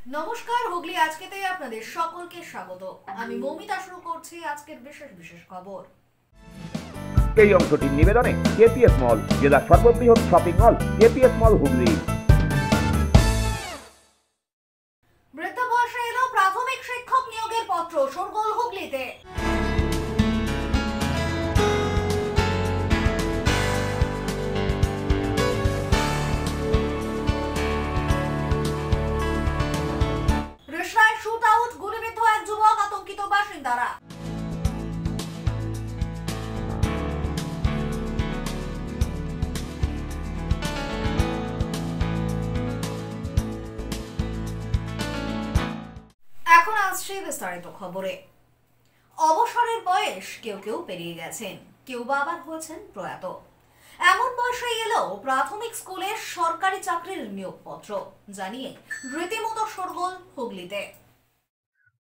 নমস্কার, হুগলি আজকেতে আপনাদের সকলকে স্বাগত। আমি মৌমিতা শুরু করছি আজকের বিশেষ খবর। এই অংশটির নিবেদনে কেপিএস মল, জেলার সর্ববৃহৎ শপিং মল কেপিএস মল হুগলি। বৃদ্ধ বয়সে এলো প্রাথমিক শিক্ষক নিয়োগের পত্র, শোরগোল হুগলিতে। রেশনায় শুট আউট, গুলিবিদ্ধ এক যুবক, আতঙ্কিত বাসিন্দারা। এখন আসছে বিস্তারিত খবরে। অবসরের বয়স কেউ পেরিয়ে গেছেন, কেউ বা আবার হয়েছেন প্রয়াত। এমন বয়সে এলো প্রাথমিক স্কুলের সরকারি চাকরির নিয়োগপত্র, জানিয়ে রীতিমতো শোরগোল হুগলিতে।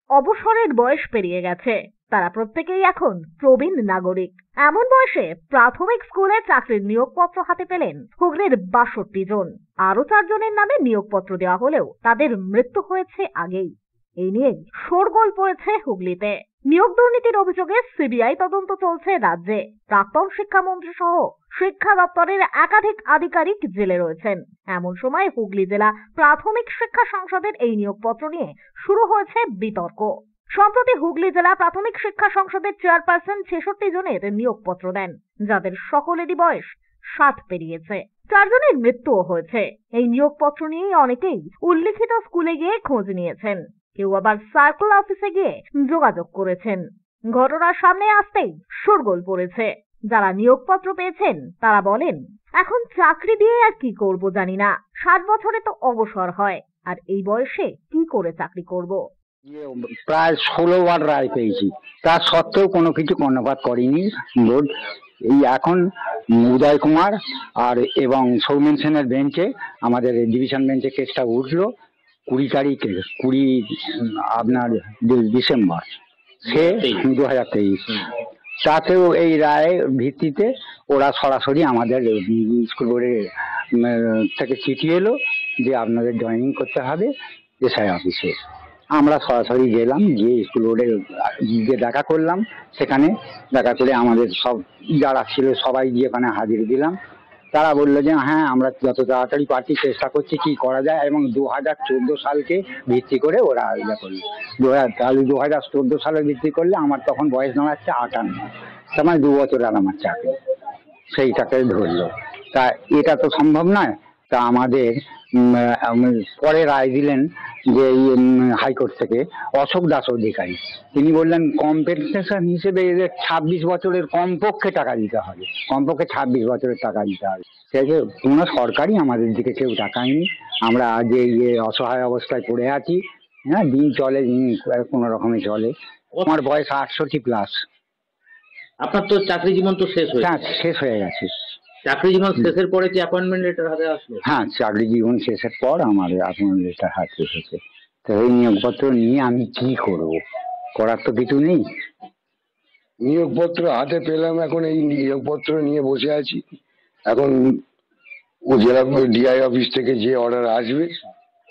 অবসরের বয়স পেরিয়ে গেছে, তারা প্রত্যেকেই এখন প্রবীণ নাগরিক। এমন বয়সে প্রাথমিক স্কুলে চাকরির নিয়োগপত্র হাতে পেলেন হুগলির ৬২ জন। আরো ৪ জনের নামে নিয়োগপত্র দেওয়া হলেও তাদের মৃত্যু হয়েছে আগেই। এই নিয়ে শোরগোল পড়েছে হুগলিতে। নিয়োগ দুর্নীতির অভিযোগে সিবিআই তদন্ত চলছে রাজ্যে। প্রাক্তন শিক্ষামন্ত্রী সহ শিক্ষা দপ্তরের একাধিক আধিকারিক জেলে রয়েছেন। এমন সময় হুগলি জেলা প্রাথমিক শিক্ষা সংসদের এই নিয়োগপত্র নিয়ে শুরু হয়েছে বিতর্ক। সম্প্রতি হুগলি জেলা প্রাথমিক শিক্ষা সংসদের চেয়ারপারসন ৬৬ জনের নিয়োগপত্র দেন, যাদের সকলেরই বয়স ৬০ পেরিয়েছে। ৪ জনের মৃত্যুও হয়েছে। এই নিয়োগপত্র নিয়ে অনেকেই উল্লিখিত স্কুলে গিয়ে খোঁজ নিয়েছেন, কেউ আবার সার্কেল অফিসে গিয়ে যোগাযোগ করেছেন। ঘটনার সামনে আসতেই শোরগোল পড়েছে। যারা নিয়োগপত্র পেয়েছেন তারা বলেন, এখন চাকরি দিয়ে আর কি করব জানি না, ৬০ বছরে তো অবসর হয়, আর এই বয়সে কি করে চাকরি করব। প্রায় ১৬ বার রায় পেয়েছি, তার সত্ত্বেও কোনো কিছু কর্ণপাত করেনি বোর্ড। এই এখন উদয় কুমার আর এবং সৌমেন সেনের বেঞ্চে, আমাদের ডিভিশন বেঞ্চে কেসটা উঠলো ২০ তারিখে, আপনার ডিসেম্বর, সে ২০২৩। তাতেও এই রায়ের ভিত্তিতে ওরা সরাসরি আমাদের স্কুল বোর্ডের থেকে চিঠি এলো যে আপনাদের জয়েনিং করতে হবে এসআই অফিসে। আমরা সরাসরি গেলাম, গিয়ে স্কুল বোর্ডে গিয়ে দেখা করলাম। সেখানে দেখা করে আমাদের সব যারা ছিল সবাই গিয়ে ওখানে হাজির দিলাম। তারা বললো যে হ্যাঁ, আমরা যত তাড়াতাড়ি পারছি চেষ্টা করছি কি করা যায়, এবং ২০১৪ সালকে ভিত্তি করে ওরা ইয়ে করলো। ২০১৪ সালে ভিত্তি করলে আমার তখন বয়স দাঁড়াচ্ছে ৫৮, তার মানে ২ বছর আর আমার চাকরি, সেইটাকে ধরলো। তা এটা তো সম্ভব নয়। তা আমাদের পরে রায় দিলেন যে হাইকোর্ট থেকে অশোক দাস অধিকারী, তিনি বললেন কম্পেনসেশন হিসেবে এদের ২৬ বছরের কমপক্ষে টাকা দিতে হবে, কমপক্ষে ২৬ বছরের টাকা দিতে হবে। সেই যে কোনো সরকারই আমাদের দিকে কেউ টাকায়নি। আমরা আজ এই অসহায় অবস্থায় পড়ে আছি। হ্যাঁ, দিন চলে, দিন কোনো রকমে চলে। আমার বয়স ৬৮ প্লাস। আপনার তো চাকরি জীবন তো শেষ হয়ে গেছে। চাকরি জীবন শেষের পরে কি অ্যাপয়েন্টমেন্ট লেটার হাতে আসলো? হ্যাঁ, চাকরি জীবন শেষের পর আমার অ্যাপয়েন্টমেন্ট লেটার হাতে এসেছে। তো এই নিয়োগপত্র নিয়ে আমি কি করব, করার তো কিছু নেই। নিয়োগপত্র হাতে পেলাম, এখন এই নিয়োগপত্র নিয়ে বসে আছি। এখন জেলা ডিআই অফিস থেকে যে অর্ডার আসবে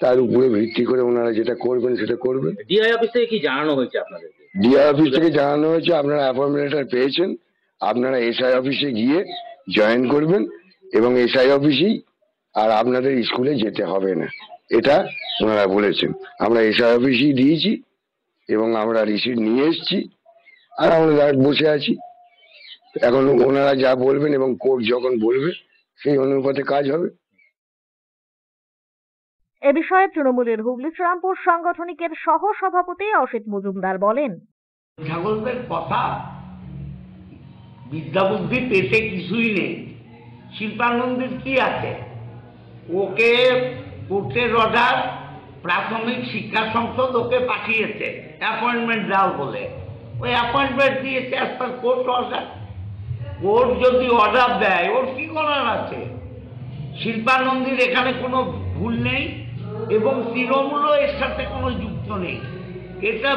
তার উপরে ভিত্তি করে ওনারা যেটা করবেন সেটা করবেন। ডিআই অফিস থেকে কি জানানো হয়েছে আপনাদেরকে? ডিআই অফিস থেকে জানানো হয়েছে আপনারা অ্যাপয়েন্টমেন্ট লেটার পেয়েছেন, আপনারা এসআই অফিসে গিয়ে জয়েন করবেন, এবং এসআই অফিসেই আর আপনাদের স্কুলে যেতে হবে না, এটা ওনারা বলেছেন। আমরা এসআই অফিসেই দিয়েছি এবং আমরা রিসিট নিয়ে এসেছি, আর আমরা বসে আছি। এখন ওনারা যা বলবেন এবং কোর্ট যখন বলবে সেই অনুপাতে কাজ হবে। এ বিষয়ে তৃণমূলের হুগলি শ্রীরামপুর সাংগঠনিকের সহ সভাপতি অসিত মজুমদার বলেন, ঠাকুরের কথা বিদ্যা বুদ্ধি পেটে কিছুই নেই। শিল্পানন্দের কি আছে? ওকে কোর্টের অর্ডার, প্রাথমিক শিক্ষা সংসদ ওকে পাঠিয়েছে অ্যাপয়েন্টমেন্ট দাও বলে। ওই অ্যাপয়েন্টমেন্ট দিয়েছে as per court order. Court যদি অর্ডার দেয় ওর কি করার আছে? শিল্পানন্দের এখানে কোনো ভুল নেই এবং তৃণমূলও এর সাথে কোনো যুক্ত নেই। এটা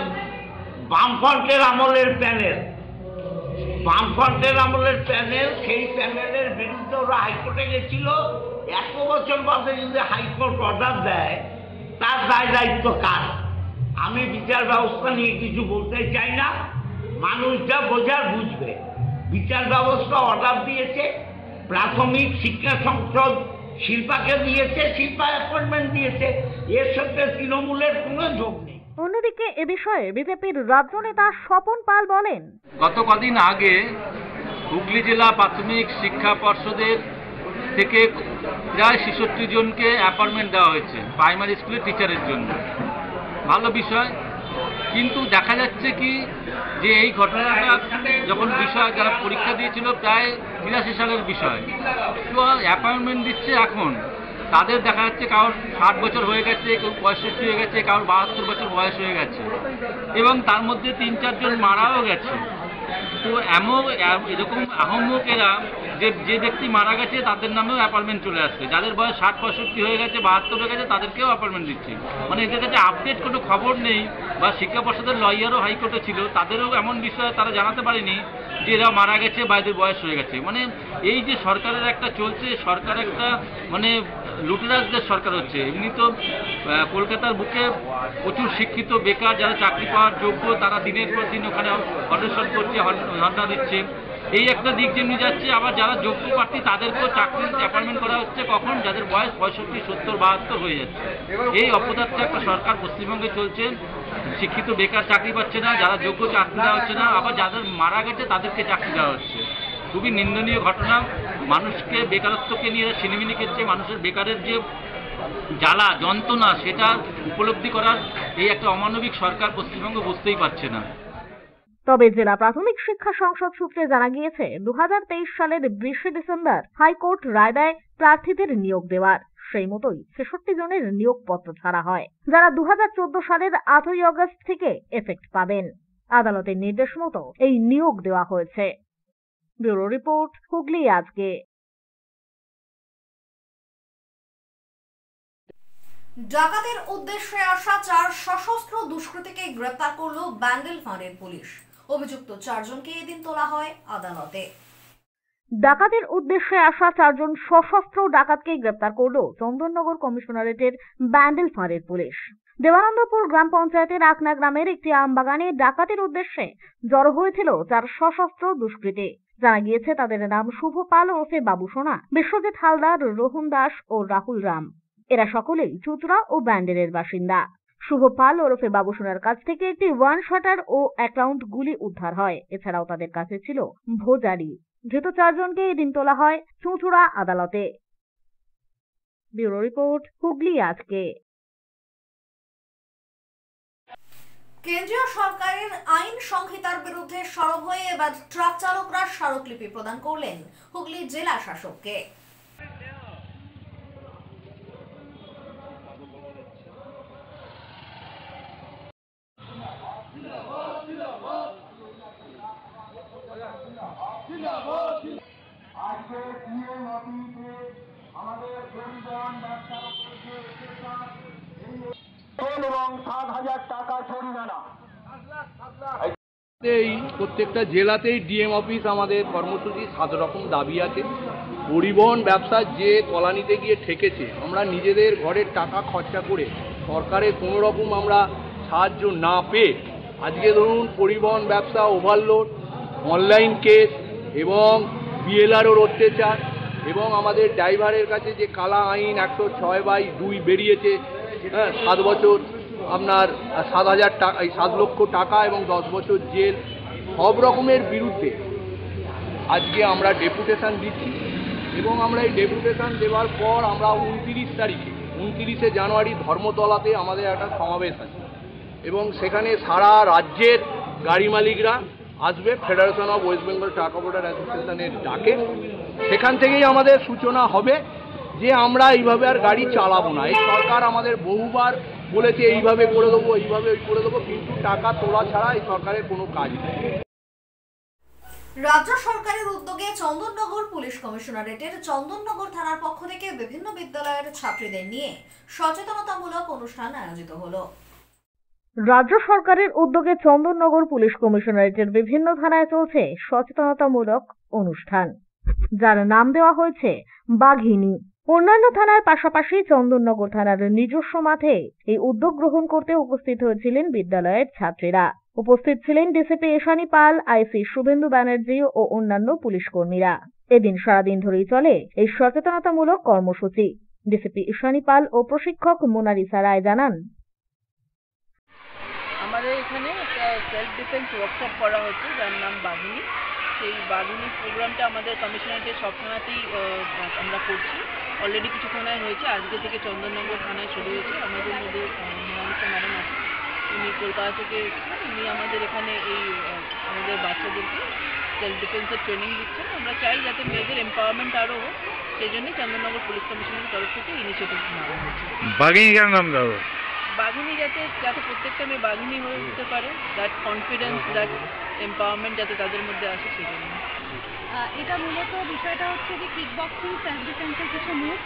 বামফ্রন্টের আমলের প্যানেল, বামফ্রন্টের আমলের প্যানেল, সেই প্যানেলের বিরুদ্ধে ওরা হাইকোর্টে গেছিল। 1 বছর বাদে যদি হাইকোর্ট অর্ডার দেয় তার দায় দায়িত্ব কার? আমি বিচার ব্যবস্থা নিয়ে কিছু বলতে চাই না, মানুষ যা বোঝার বুঝবে। বিচার ব্যবস্থা অর্ডার দিয়েছে, প্রাথমিক শিক্ষা সংসদ শিল্পাকে দিয়েছে, শিল্পা অ্যাপয়েন্টমেন্ট দিয়েছে, এর সাথে তৃণমূলের কোনো যোগ নেই। অন্যদিকে এ বিষয়ে বিজেপির রাজ্য নেতা স্বপন পাল বলেন, গত কদিন আগে হুগলি জেলা প্রাথমিক শিক্ষা পর্ষদের থেকে প্রায় 66 জনকে অ্যাপয়েন্টমেন্ট দেওয়া হয়েছে প্রাইমারি স্কুলের টিচারের জন্য। ভালো বিষয়, কিন্তু দেখা যাচ্ছে কি যে এই ঘটনাটা যখন বিষয় যারা পরীক্ষা দিয়েছিল প্রায় 83 সালের বিষয়, তো অ্যাপয়েন্টমেন্ট দিচ্ছে এখন তাদের দেখা যাচ্ছে কারোর 60 বছর হয়ে গেছে, কেউ 65 হয়ে গেছে, কারোর 72 বছর বয়স হয়ে গেছে, এবং তার মধ্যে 3-4 জন মারাও গেছে। তো এরকম আহম্মকেরা যে ব্যক্তি মারা গেছে তাদের নামেও অ্যাপয়েন্টমেন্ট চলে আসছে, যাদের বয়স 60-65 হয়ে গেছে, 72 হয়ে গেছে, তাদেরকেও অ্যাপয়েন্টমেন্ট দিচ্ছে। মানে এদের কাছে আপডেট কোনো খবর নেই। বা শিক্ষা পর্ষদের লয়ারও হাইকোর্টে ছিল, তাদেরও এমন বিষয় তারা জানাতে পারেনি যে এরা মারা গেছে বা এদের বয়স হয়ে গেছে। মানে এই যে সরকারের একটা চলছে, সরকার একটা মানে লুটেরাজদের সরকার হচ্ছে। এমনি তো কলকাতার বুকে প্রচুর শিক্ষিত বেকার যারা চাকরি পাওয়ার যোগ্য, তারা দিনের পর দিন ওখানে অনশন করছে, ধর্ণা দিচ্ছে। এই একটা দিক যেমনি যাচ্ছে, আবার যারা যোগ্য প্রার্থী তাদেরকেও চাকরির অ্যাপয়েন্টমেন্ট করা হচ্ছে কখন, যাদের বয়স 65, 70, 72 হয়ে যাচ্ছে। এই অপদার্থ একটা সরকার পশ্চিমবঙ্গে চলছে। শিক্ষিত বেকার চাকরি পাচ্ছে না, যারা যোগ্য চাকরি দেওয়া হচ্ছে না, আবার যাদের মারা গেছে তাদেরকে চাকরি দেওয়া হচ্ছে। খুবই নিন্দনীয় ঘটনা। মানুষকে বেকারত্বকে নিয়ে ছিনিমিনি খেলছে। মানুষের বেকারের যে জ্বালা যন্ত্রণা সেটা উপলব্ধি করার এই একটা অমানবিক সরকার পশ্চিমবঙ্গ বুঝতেই পারছে না। তবে জেলা প্রাথমিক শিক্ষা সংসদ সূত্রে জানা গিয়েছে 2023 সালের 20 ডিসেম্বর হাইকোর্ট রায় দেয় প্রার্থীদের নিয়োগ দেওয়ার। সেই মতোই 66 জনের নিয়োগপত্র ছাড়া হয়, যারা 2014 সালের 8ই আগস্ট থেকে এফেক্ট পাবেন। আদালতের নির্দেশ মতো এই নিয়োগ দেওয়া হয়েছে। ব্যুরো রিপোর্ট, হুগলি আজকে। ডাকাতের উদ্দেশ্যে আসা 4 সশস্ত্র দুষ্কৃতীকে গ্রেপ্তার করল ব্যান্ডেল ফাঁড়ির পুলিশ। অভিযুক্ত 4 জনকে এদিন তোলা হয় আদালতে। ডাকাতের উদ্দেশ্যে আসা 4 জন সশস্ত্র ডাকাতকে গ্রেপ্তার করল চন্দননগর কমিশনারেটের ব্যান্ডেল ফাঁড়ির পুলিশ। দেবানন্দপুর গ্রাম পঞ্চায়েতের আকনা গ্রামের একটি আমবাগানে ডাকাতের উদ্দেশ্যে জড়ো হয়েছিল 4 সশস্ত্র দুষ্কৃতী। জানা গিয়েছে তাদের নাম শুভ পাল ওরফে বাবু সোনা, বিশ্বজিৎ হালদার, রোহন দাস ও রাহুল রাম। এরা সকলেই চুচড়া ও ব্যান্ডেলের বাসিন্দা। শুভ পাল ওরফে বাবু সোনার কাছ থেকে একটি 1 শটার ও 1 রাউন্ড গুলি উদ্ধার হয়। এছাড়াও তাদের কাছে ছিল ভোজারি। ধৃত 4 জনকে এদিন তোলা হয় চুচড়া আদালতে। ব্যুরো রিপোর্ট, হুগলি আজকে। কেন্দ্রীয় সরকারের আইন সংহিতার বিরুদ্ধে সরব হয়ে এবার ট্রাক চালকরা স্মারকলিপি প্রদান করলেন হুগলি জেলা শাসককে। প্রত্যেকটা জেলাতেই ডিএম অফিস আমাদের কর্মসূচি 7 রকম দাবি আছে। পরিবহন ব্যবসা যে কলানিতে গিয়ে ঠেকেছে, আমরা নিজেদের ঘরের টাকা খরচা করে সরকারের কোনো রকম আমরা সাহায্য না পেয়ে আজকে ধরুন পরিবহন ব্যবসা ওভারলোড, অনলাইন কেস এবং বিএলআরওর অত্যাচার এবং আমাদের ড্রাইভারের কাছে যে কালা আইন 106/2 বেরিয়েছে, 7 বছর আপনার 7,000 টাকা, 7 লক্ষ টাকা এবং 10 বছর জেল, সব রকমের বিরুদ্ধে আজকে আমরা ডেপুটেশন দিচ্ছি। এবং আমরা এই ডেপুটেশন দেওয়ার পর আমরা 29 জানুয়ারি ধর্মতলাতে আমাদের একটা সমাবেশ আছে এবং সেখানে সারা রাজ্যের গাড়ি মালিকরা আসবে federation of West Bengal truck operator অ্যাসোসিয়েশনের ডাকে। সেখান থেকেই আমাদের সূচনা হবে যে আমরা এইভাবে আর গাড়ি চালাবো না। এই সরকার আমাদের বহুবার বলেছে এইভাবে করে দেবো, এইভাবে করে দেবো, কিন্তু টাকা তোলা ছাড়া এই সরকারের কোনো কাজ নেই। রাজ্য সরকারের উদ্যোগে চন্দননগর পুলিশ কমিশনারেটের চন্দননগর থানার পক্ষ থেকে বিভিন্ন বিদ্যালয়ের ছাত্রীদের নিয়ে সচেতনতামূলক অনুষ্ঠান আয়োজিত হলো। রাজ্য সরকারের উদ্যোগে চন্দননগর পুলিশ কমিশনারেটের বিভিন্ন থানায় চলছে সচেতনতামূলক অনুষ্ঠান, যার নাম দেওয়া হয়েছে বাঘিনী। অন্যান্য থানার পাশাপাশি চন্দননগর থানার নিজস্ব মাঠে এই উদ্যোগ গ্রহণ করতে উপস্থিত হয়েছিলেন বিদ্যালয়ের ছাত্রীরা। উপস্থিত ছিলেন ডিসিপি ঈশানী পাল, আইসি শুভেন্দু ব্যানার্জি ও অন্যান্য পুলিশ কর্মীরা। এদিন সারাদিন ধরেই চলে এই সচেতনতামূলক কর্মসূচি। ডিসিপি ঈশানী পাল ও প্রশিক্ষক মোনালিসা রায় জানান, আমাদের এখানে একটা সেলফ ডিফেন্স ওয়ার্কশপ করা হচ্ছে যার নাম বাঘিনী। সেই বাঘিনী প্রোগ্রামটা আমাদের কমিশনারেটের সব থানাতেই আমরা করছি। অলরেডি কিছু থানায় হয়েছে, আজকে থেকে চন্দননগর থানায় শুরু হয়েছে। আমাদের মধ্যে মোনালিসা ম্যাডাম আছে, উনি কলকাতা থেকে এসেছেন। উনি আমাদের এখানে এই আমাদের বাচ্চাদেরকে সেলফ ডিফেন্সের ট্রেনিং দিচ্ছেন। আমরা চাই যাতে মেয়েদের এম্পাওয়ারমেন্ট আরও হোক, সেই জন্যই চন্দননগর পুলিশ কমিশনের তরফ থেকে ইনিশিয়েটিভ নেওয়া হয়েছে। বাঘিনী কেন নাম দেওয়া? বাঘিনী যাতে প্রত্যেকটা মেয়ে বাঘিনী হয়ে উঠতে পারে, দ্যাট কনফিডেন্স, দ্যাট এম্পাওয়ারমেন্ট যাতে তাদের মধ্যে আসে, সেই জন্য। এটা মূলত বিষয়টা হচ্ছে যে কিক বক্সিং, সেলফ ডিফেন্সের কিছু মুভ,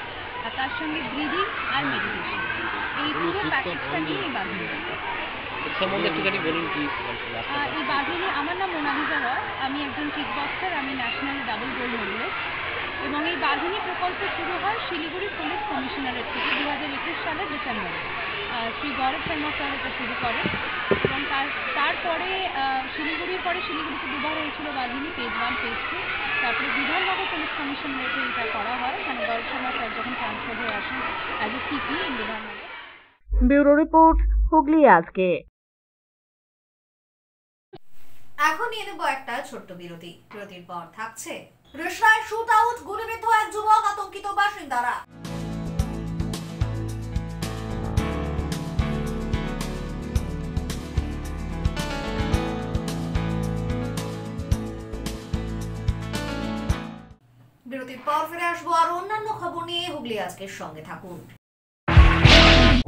আর তার সঙ্গে ব্রিদিং আর মেডিটেশন, এই পুরো প্যাকেজটা নিয়ে এই বাঘিনী। সম্বন্ধে একটুখানি বলুন কি? এই বাঘিনী, আমার নাম মোনালিসা রয়, আমি একজন কিক বক্সার, আমি ন্যাশনাল ডাবল গোল্ড মেডেলিস্ট। এবং এই বাঘিনী প্রকল্প শুরু হয় শিলিগুড়ি পুলিশ কমিশনারেট থেকে 2021 সালের ডিসেম্বরে। শ্রী গৌরব শর্মা স্যার এটা শুরু করে এবং তারপরে শিলিগুড়ির পরে শিলিগুড়িতে দুবার হয়েছিল বাঘিনী, ফেজ 1, ফেজ 2। তারপরে বিধাননগর পুলিশ কমিশনারেটে এটা করা হয়, মানে গৌরব শর্মা স্যার যখন ট্রান্সফার হয়ে আসেন as a CP in Bidhannagar. Bureau report, Hooghly আজকে। এখন নিয়ে নেব একটা ছোট্ট বিরতি। বিরতির পর থাকছে রেশনায় শুট আউট, গুলিবিদ্ধ এক যুবক, আতঙ্কিত বাসিন্দারা। বিরতির পর ফিরে আসবো আর অন্যান্য খবর নিয়ে। হুগলি আজকের সঙ্গে থাকুন।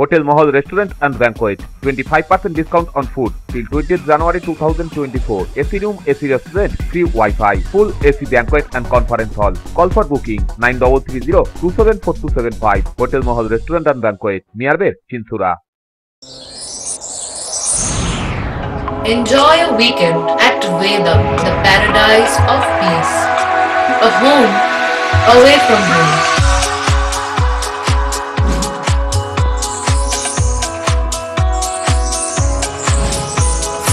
Hotel Mahal Restaurant and Banquet, 25% discount on food till 20th January 2024. AC room, AC restaurant, free Wi-Fi, full AC banquet and conference hall. Call for booking 9330-274275. Hotel Mahal Restaurant and Banquet, nearby Chinsura. Enjoy a weekend at Vedam, the paradise of peace. A home away from home.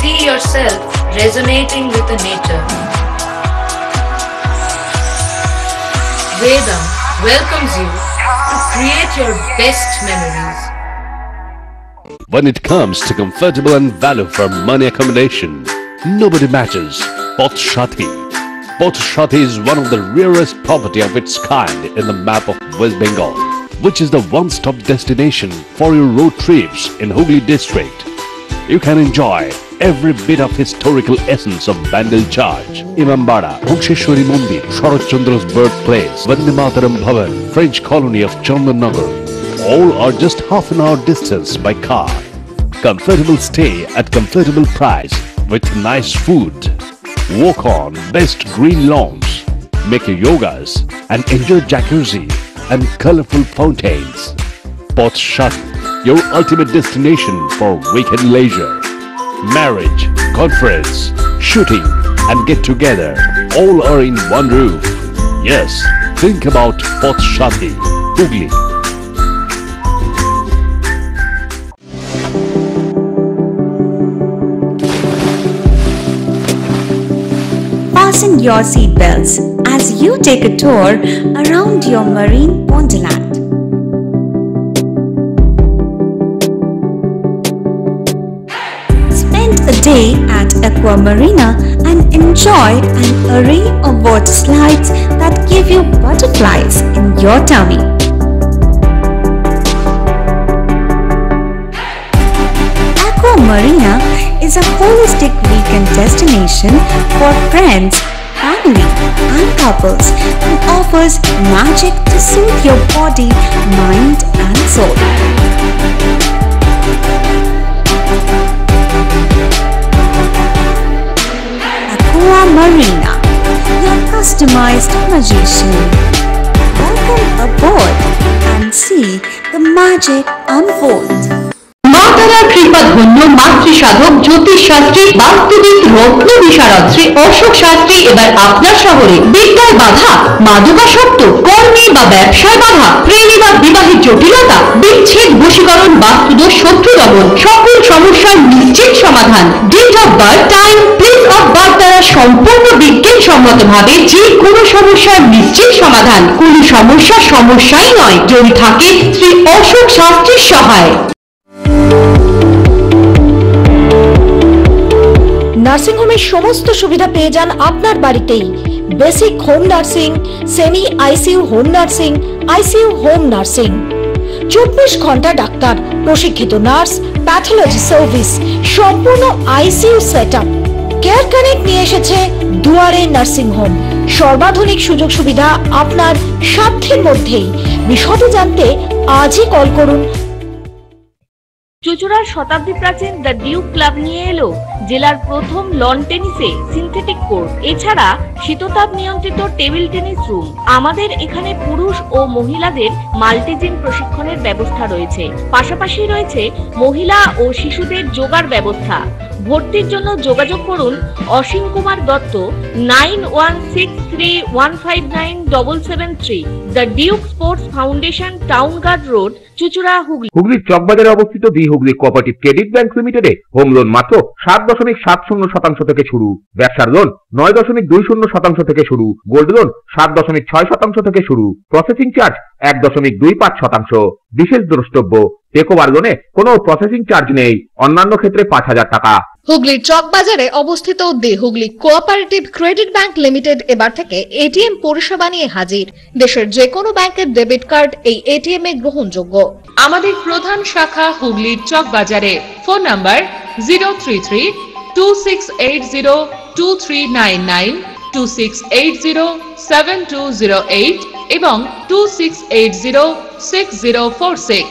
See yourself resonating with the nature. Vedam welcomes you to create your best memories. When it comes to comfortable and value for money accommodation, nobody matches Pothshati. Pothshati is one of the rarest property of its kind in the map of West Bengal, which is the one-stop destination for your road trips in Hooghly district. You can enjoy every bit of historical essence of Bandel Church, Imambara, Bhuksheshwari Mandir, Sharat Chandra's birthplace, Vande Mataram Bhavan, French colony of Chandanagar. All are just half an hour distance by car. Comfortable stay at comfortable price with nice food. Walk on best green lawns, make your yogas and enjoy jacuzzi and colorful fountains. Pothshati, your ultimate destination for weekend leisure. Marriage, conference, shooting and get together all are in one roof. Yes, think about Pothshati, Hooghly. Fasten your seatbelts as you take a tour around your marine wonderland. Spend a day at Aqua Marina and enjoy an array of water slides that give you butterflies in your tummy. Aqua Marina is a holistic weekend destination for friends, family and couples and offers magic to soothe your body, mind and soul. Aqua Marina, your customized magician. Welcome aboard and see the magic unfold. Mark তারার কৃপা ধন্য মাতৃসাধক জ্যোতিষ শাস্ত্রী বাস্তুবিদ রত্ন বিশারদ শ্রী অশোক শাস্ত্রী এবার আপনার শহরে। বিদ্যায় বাধা, মাদকাসক্ত, কর্মে বা ব্যবসায় বাধা, প্রেমে বা বিবাহের জটিলতা, বিচ্ছেদ, বশীকরণ, বাস্তুদোষ, শত্রু দমন, সকল সমস্যার নিশ্চিত সমাধান। Date of birth, time, place of birth দ্বারা সম্পূর্ণ বিজ্ঞানসম্মত ভাবে যে কোনো সমস্যার নিশ্চিত সমাধান। কোন সমস্যাই নয় যদি থাকে শ্রী অশোক শাস্ত্রীর সহায়। নার্সিংহোমের সমস্ত সুবিধা পেয়ে যান আপনার বাড়িতেই। Basic home nursing, semi ICU home nursing, ICU home nursing, 24 ঘন্টা ডাক্তার, প্রশিক্ষিত নার্স, প্যাথোলজি সার্ভিস, সম্পূর্ণ আইসিইউ সেটআপ। কেয়ার কানেক্ট নিয়ে এসেছে দুয়ারে নার্সিং হোম। সর্বাধুনিক সুযোগ সুবিধা আপনার সাধ্যের মধ্যেই। বিশদে জানতে আজই কল করুন। চুঁচুড়ার শতাব্দী প্রাচীন দ্য ডিউক ক্লাব নিয়ে এলো জেলার প্রথম লন টেনিসে সিনথেটিক কোর্ট, এছাড়া শীততাপ নিয়ন্ত্রিত টেবিল টেনিস রুম। আমাদের এখানে পুরুষ ও মহিলাদের মাল্টিজিম প্রশিক্ষণের ব্যবস্থা রয়েছে, পাশাপাশি রয়েছে মহিলা ও শিশুদের যোগার ব্যবস্থা। ভর্তির জন্য যোগাযোগ করুন Asim Kumar Dutta 9163159773। The Duke Sports Foundation, town guard road, চুঁচুড়া, হুগলি। হুগলির চকবাজারে অবস্থিত the Hooghly cooperative credit bank লিমিটেডে হোম লোন মাত্র 7.70% থেকে শুরু, ব্যবসার লোন 9.20% থেকে শুরু, গোল্ড লোন 7.6% থেকে শুরু, প্রসেসিং চার্জ 1.25%। বিশেষ দ্রষ্টব্য, টেকওভার লোনে কোনো প্রসেসিং চার্জ নেই, অন্যান্য ক্ষেত্রে 5,000 টাকা। হুগলির চকবাজারে অবস্থিত the Hooghly cooperative credit bank limited এবার থেকে এটিএম পরিষেবা নিয়ে হাজির। দেশের যে কোনো ব্যাংকের ডেবিট কার্ড এই এটিএম এ গ্রহণযোগ্য। আমাদের প্রধান শাখা হুগলির চকবাজারে। ফোন নাম্বার 033-2680-2399, 2680-7208 এবং 2680-6046।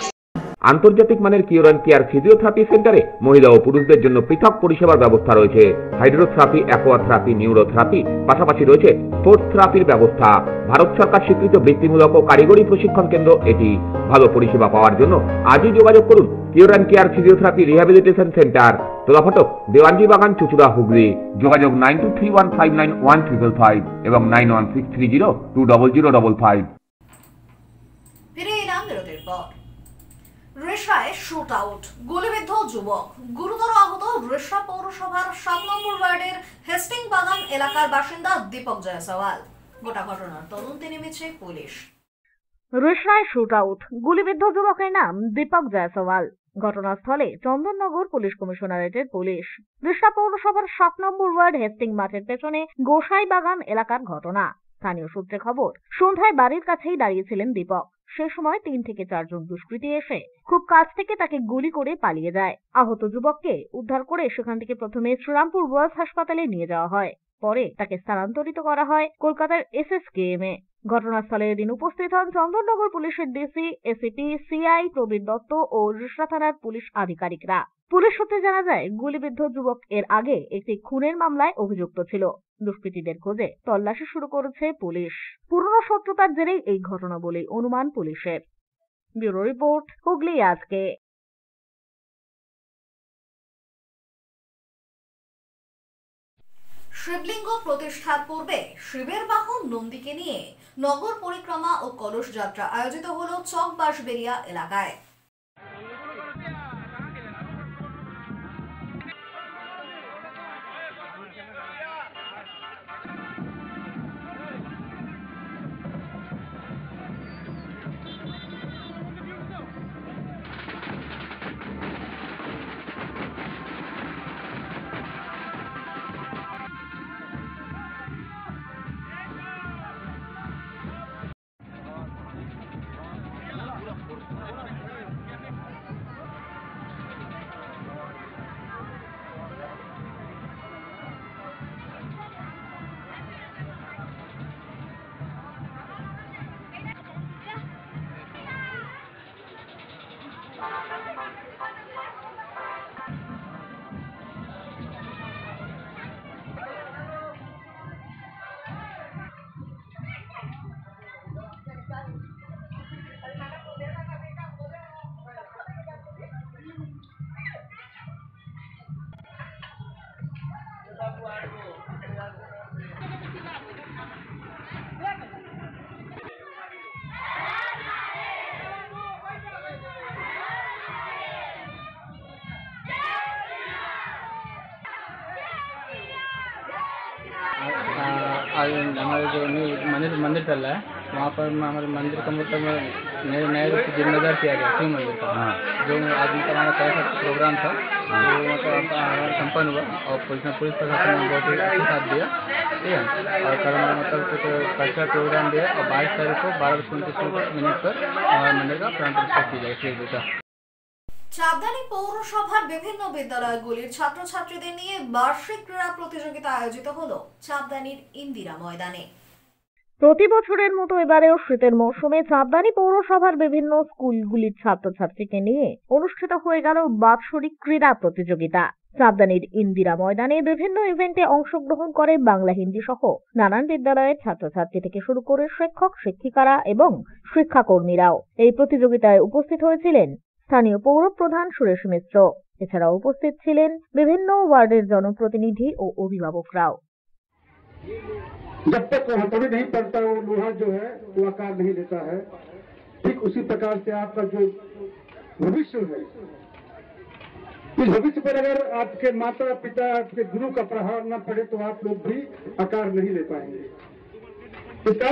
আন্তর্জাতিক মানের কিওর অ্যান্ড কেয়ার ফিজিওথেরাপি সেন্টারে মহিলা ও পুরুষদের জন্য পৃথক পরিষেবার ব্যবস্থা রয়েছে। হাইড্রোথেরাপি, অ্যাকোয়াথেরাপি, নিউরোথেরাপি, পাশাপাশি রয়েছে স্পোর্টস থেরাপির ব্যবস্থা। ভারত সরকার স্বীকৃত বৃত্তিমূলক ও কারিগরি প্রশিক্ষণ কেন্দ্র এটি। ভালো পরিষেবা পাওয়ার জন্য আজই যোগাযোগ করুন cure and care physiotherapy rehabilitation centre, Tolaphatak, Dewanji Bagan, চুঁচুড়া, হুগলি। যোগাযোগ 9231591555 এবং 9163020055। ফিরে এলাম বিরতির পর। রেশায় শুট আউট, গুলিবিদ্ধ যুবক, গুরুতর আহত রেশা পৌরসভার 7 নম্বর ওয়ার্ডের হেস্টিং বাগান এলাকার বাসিন্দা দীপক জয়সওয়াল। গোটা ঘটনার তদন্তে নেমেছে পুলিশ। রেশায় শুট আউট, গুলিবিদ্ধ যুবকের নাম দীপক জয়সওয়াল। ঘটনাস্থলে চন্দননগর পুলিশ কমিশনারেটের পুলিশ। রেশা পৌরসভার 7 নম্বর ওয়ার্ড হেস্টিং মাঠের পেছনে গোসাই বাগান এলাকার ঘটনা। স্থানীয় সূত্রে খবর, সন্ধ্যায় বাড়ির কাছেই দাঁড়িয়েছিলেন দীপক। সে সময় 3 থেকে 4 জন দুষ্কৃতী এসে খুব কাছ থেকে তাকে গুলি করে পালিয়ে যায়। আহত যুবককে উদ্ধার করে সেখান থেকে প্রথমে শ্রীরামপুর ওয়ার্ল্ড হাসপাতালে নিয়ে যাওয়া হয়, পরে তাকে স্থানান্তরিত করা হয় কলকাতার SSKM এ। ঘটনাস্থলে এদিন উপস্থিত হন চন্দননগর পুলিশের DC, ACP, CI Prabir Dutta ও রিষড়া থানার পুলিশ আধিকারিকরা। পুলিশ সূত্রে জানা যায়, গুলিবিদ্ধ যুবক এর আগে একটি খুনের মামলায় অভিযুক্ত ছিল। দুষ্কৃতীদের খোঁজে তল্লাশি শুরু করেছে পুলিশ। পুরনো শত্রুতার জেরেই এই ঘটনা বলেই অনুমান পুলিশের। ব্যুরো রিপোর্ট, হুগলি আজকে। শিবলিঙ্গ প্রতিষ্ঠার পূর্বে শিবের বাহন নন্দীকে নিয়ে নগর পরিক্রমা ও কলস যাত্রা আয়োজিত হলো চকবাঁশবেড়িয়া এলাকায়। आज हमारे जो मंदिर चल रहा है वहाँ पर हमारे मंदिर का मतलब नए रूप से जिम्मेदार किया गया शिव मंदिर का, जो आज हमारा कैसा प्रोग्राम था वो मतलब संपन्न हुआ और पुलिस प्रशासन ने बहुत ही अच्छा साथ दिया, ठीक है। और कल हमारा मतलब कुछ कल्चरल प्रोग्राम दिया और 22 तारीख को 12:29 पर हमारे मंदिर का प्राण प्रतिष्ठा की जाएगी। চাঁদদানি পৌরসভার বিভিন্ন বিদ্যালয়গুলির ছাত্রছাত্রীদের নিয়ে বার্ষিক ক্রীড়া প্রতিযোগিতা আয়োজিত হলো চাঁদদানির ইন্দিরা ময়দানে। প্রতি বছরের মতো এবারেও শীতের মৌসুমে চাঁদদানি পৌরসভার বিভিন্ন স্কুলগুলির ছাত্রছাত্রীকে নিয়ে অনুষ্ঠিত হয়ে গেল বাৎসরিক ক্রীড়া প্রতিযোগিতা। চাঁদদানির ইন্দিরা ময়দানে বিভিন্ন ইভেন্টে অংশগ্রহণ করে বাংলা, হিন্দি সহ নানান বিদ্যালয়ের ছাত্রছাত্রী থেকে শুরু করে শিক্ষক, শিক্ষিকারা এবং শিক্ষাকর্মীরাও এই প্রতিযোগিতায় উপস্থিত হয়েছিলেন স্থানীয় পৌর প্রধান সুরেশ মিশ্র। এছাড়াও উপস্থিত ছিলেন বিভিন্ন ওয়ার্ডের জনপ্রতিনিধি ও অভিভাবকরাও। जब तक हथौड़ी नहीं पड़ता वो लोहा जो है वो आकार नहीं लेता है, ठीक उसी प्रकार से आपका जो भविष्य है, इस भविष्य पर अगर आपके माता पिता, आपके गुरु का प्रभाव न पड़े तो आप लोग भी आकार नहीं ले पाएंगे। इसका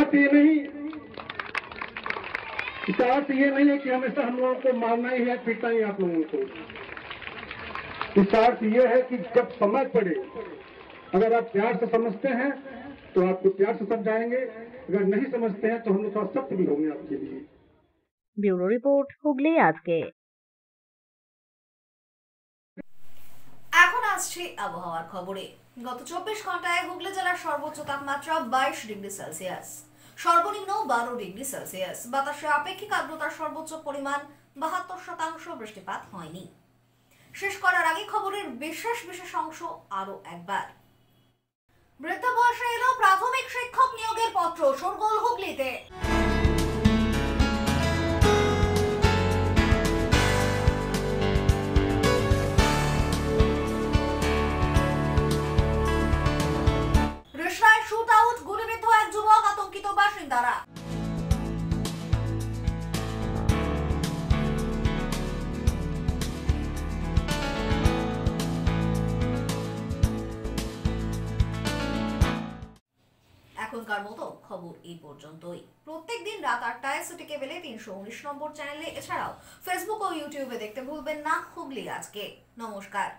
अर्थ ये नहीं है कि हमेशा हम लोगों को मारना ही है, पीटना ही आप लोगों को। इसका अर्थ ये है कि जब समझ पड़े, अगर आप प्यार से समझते हैं तो आपको प्यार से समझाएंगे, अगर नहीं समझते हैं तो हम लोग थोड़ा सख्त भी होंगे आपके लिए। ब्यूरो रिपोर्ट, हुगली আজকে। এখন আসছে আবহাওয়ার খবরে। গত 24 ঘন্টায় হুগলি জেলার সর্বোচ্চ তাপমাত্রা 22 ডিগ্রি সেলসিয়াস, সর্বনিম্ন 12 ডিগ্রি সেলসিয়াস। বাতাসে আপেক্ষিক আর্দ্রতার সর্বোচ্চ পরিমাণ 72%। বৃষ্টিপাত হয়নি। শেষ করার আগে খবরের বিশেষ অংশ আরো একবার। বৃদ্ধ বয়সে এলো প্রাথমিক শিক্ষক নিয়োগের পত্র, শোরগোল হুগলিতে। রিসরায় শুট আউট, গুলিবিদ্ধ এক যুবক, আতঙ্কিত বাসিন্দারা। এখনকার মতো খবর এই পর্যন্তই। প্রত্যেকদিন রাত 8টায় সিটি কেবলে 319 নম্বর চ্যানেলে, এছাড়াও ফেসবুক ও ইউটিউবে দেখতে ভুলবেন না হুগলি আজকে। নমস্কার।